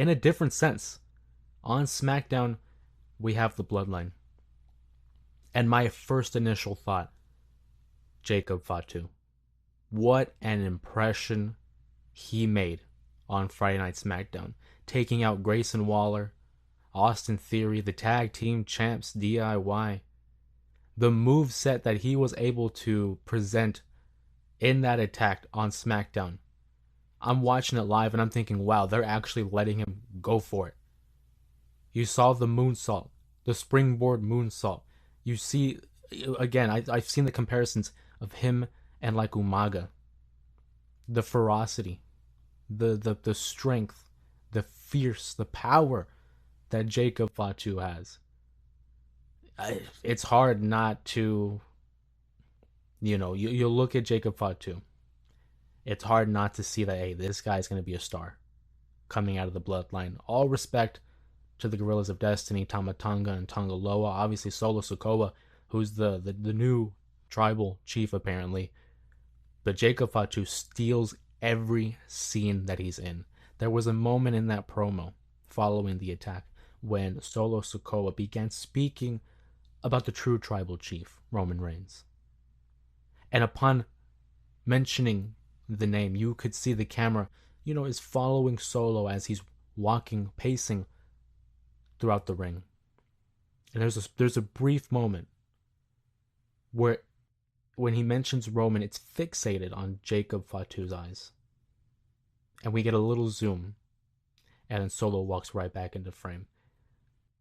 in a different sense. On SmackDown, we have the Bloodline. And my first initial thought, Jacob Fatu. What an impression he made on Friday Night SmackDown. Taking out Grayson Waller, Austin Theory, the tag team champs DIY. The move set that he was able to present in that attack on SmackDown. I'm watching it live and I'm thinking, wow, they're actually letting him go for it. You saw the moonsault, the springboard moonsault. You see, again, I've seen the comparisons of him and like Umaga. The ferocity, the strength, the fierce, the power that Jacob Fatu has. It's hard not to, you look at Jacob Fatu. It's hard not to see that, hey, this guy's going to be a star coming out of the Bloodline. All respect to the Gorillas of Destiny, Tama Tonga and Tonga Loa. Obviously, Solo Sikoa, who's the new tribal chief, apparently. But Jacob Fatu steals every scene that he's in. There was a moment in that promo following the attack when Solo Sikoa began speaking about the true tribal chief, Roman Reigns. And upon mentioning the name, you could see the camera, is following Solo as he's walking, pacing throughout the ring. And there's a brief moment where when he mentions Roman, it's fixated on Jacob Fatu's eyes. And we get a little zoom, and then Solo walks right back into frame.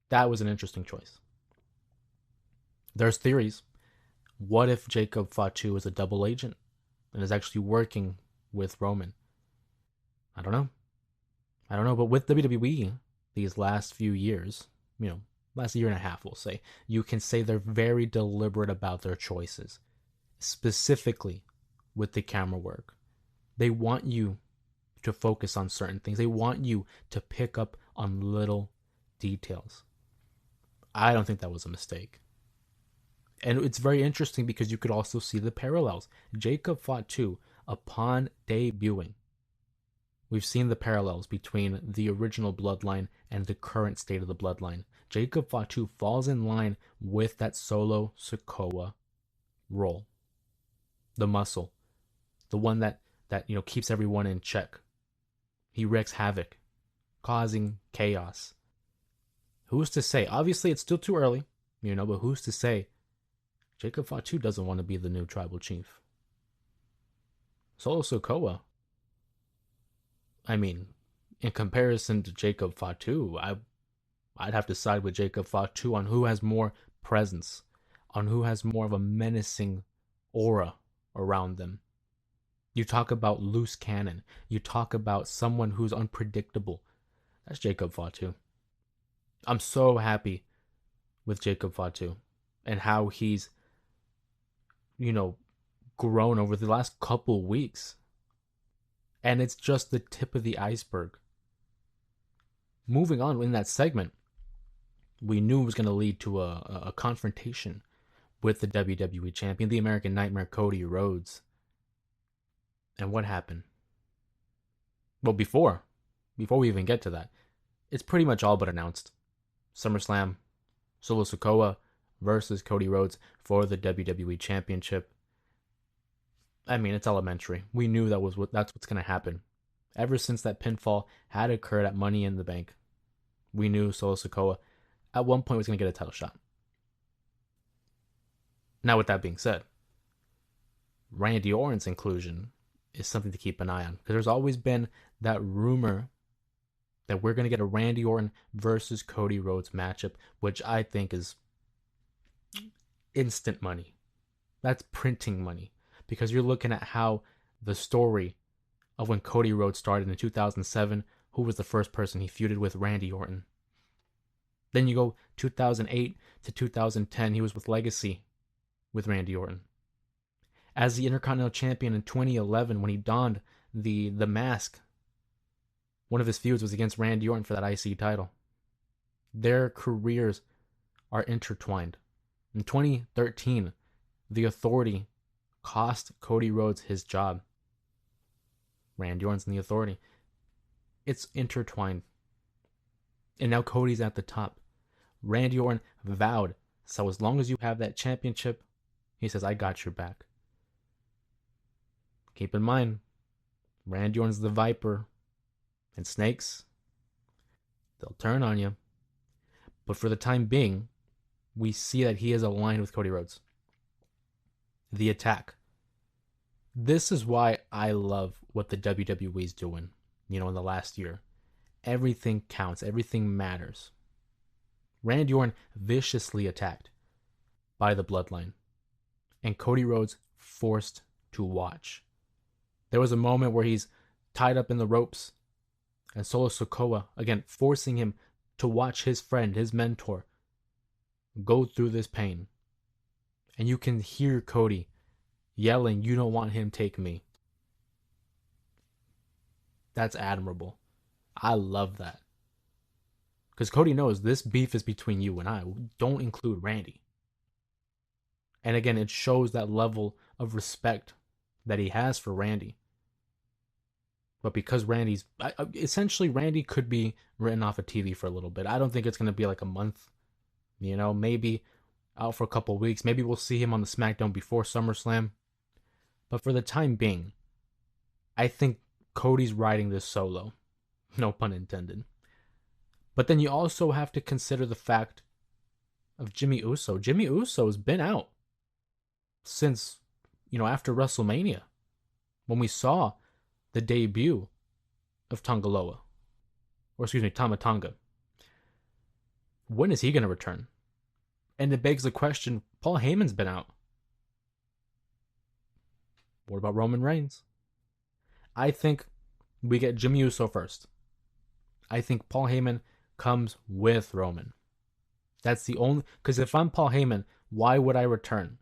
That was an interesting choice. There's theories. What if Jacob Fatu is a double agent and is actually working with Roman? I don't know, but with WWE, these last few years, last year and a half, we'll say, you can say they're very deliberate about their choices, specifically with the camera work. They want you to focus on certain things. They want you to pick up on little details. I don't think that was a mistake. And it's very interesting because you could also see the parallels. Jacob Fatu, upon debuting, we've seen the parallels between the original Bloodline and the current state of the Bloodline. Jacob Fatu falls in line with that Solo Sikoa role. The muscle. The one that keeps everyone in check. He wreaks havoc, causing chaos. Who's to say? Obviously, it's still too early, but who's to say Jacob Fatu doesn't want to be the new tribal chief? Solo Sikoa, I mean, in comparison to Jacob Fatu, I'd have to side with Jacob Fatu on who has more presence, on who has more of a menacing aura around them. You talk about loose cannon. You talk about someone who's unpredictable. That's Jacob Fatu. I'm so happy with Jacob Fatu and how he's, grown over the last couple weeks. And it's just the tip of the iceberg. Moving on in that segment, we knew it was going to lead to a confrontation with the WWE champion, the American Nightmare, Cody Rhodes. And what happened? Well, before we even get to that, it's pretty much all but announced. SummerSlam, Solo Sikoa versus Cody Rhodes for the WWE Championship. I mean, it's elementary. We knew that's what's going to happen. Ever since that pinfall had occurred at Money in the Bank, we knew Solo Sikoa at one point was going to get a title shot. Now, with that being said, Randy Orton's inclusion is something to keep an eye on, because there's always been that rumor that we're going to get a Randy Orton versus Cody Rhodes matchup, which I think is instant money. That's printing money, because you're looking at how the story of when Cody Rhodes started in 2007, who was the first person he feuded with? Randy Orton. Then you go 2008 to 2010, he was with Legacy with Randy Orton. As the Intercontinental Champion in 2011, when he donned the mask, one of his feuds was against Randy Orton for that IC title. Their careers are intertwined. In 2013, the Authority cost Cody Rhodes his job. Randy Orton's in the Authority. It's intertwined. And now Cody's at the top. Randy Orton vowed, so as long as you have that championship, he says, I got your back. Keep in mind, Randy Orton's the Viper, and snakes, they'll turn on you. But for the time being, we see that he is aligned with Cody Rhodes. The attack. This is why I love what the WWE is doing, in the last year. Everything counts. Everything matters. Randy Orton viciously attacked by the Bloodline, and Cody Rhodes forced to watch. There was a moment where he's tied up in the ropes, and Solo Sikoa, again, forcing him to watch his friend, his mentor, go through this pain. And you can hear Cody yelling, you don't want him, take me. That's admirable. I love that. Because Cody knows this beef is between you and I. Don't include Randy. And again, it shows that level of respect that he has for Randy. But because Randy's... essentially, Randy could be written off of TV for a little bit. I don't think it's going to be like a month. Maybe out for a couple of weeks. Maybe we'll see him on the SmackDown before SummerSlam. But for the time being, I think Cody's riding this solo. No pun intended. But then you also have to consider the fact of Jimmy Uso. Jimmy Uso has been out since, after WrestleMania, when we saw the debut of Tama Tonga. When is he going to return? And it begs the question, Paul Heyman's been out. What about Roman Reigns? I think we get Jimmy Uso first. I think Paul Heyman comes with Roman. That's the only... Because if I'm Paul Heyman, why would I return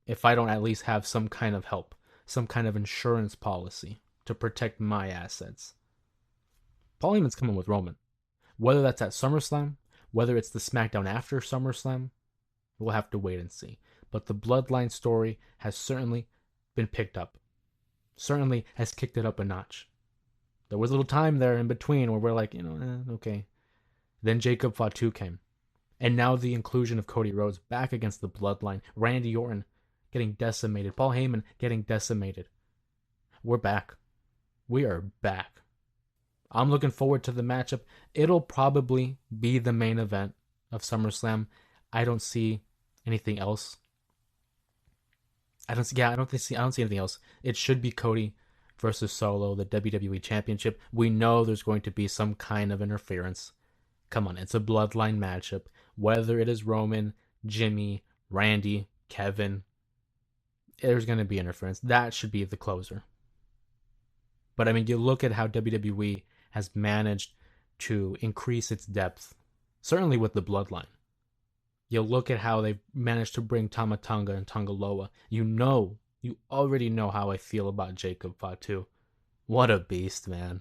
if I don't at least have some kind of help, some kind of insurance policy to protect my assets? Paul Heyman's coming with Roman. Whether that's at SummerSlam, whether it's the SmackDown after SummerSlam, we'll have to wait and see. But the Bloodline story has certainly been picked up. Certainly has kicked it up a notch. There was a little time there in between where we're like, okay. Then Jacob Fatu came. And now the inclusion of Cody Rhodes back against the Bloodline. Randy Orton getting decimated. Paul Heyman getting decimated. We're back. We are back. I'm looking forward to the matchup. It'll probably be the main event of SummerSlam. I don't see anything else. I don't see anything else. It should be Cody versus Solo, the WWE Championship. We know there's going to be some kind of interference. Come on, it's a Bloodline matchup. Whether it is Roman, Jimmy, Randy, Kevin, there's going to be interference. That should be the closer. But you look at how WWE has managed to increase its depth, certainly with the Bloodline. You look at how they've managed to bring Tama Tonga and Tonga Loa. You already know how I feel about Jacob Fatu. What a beast, man.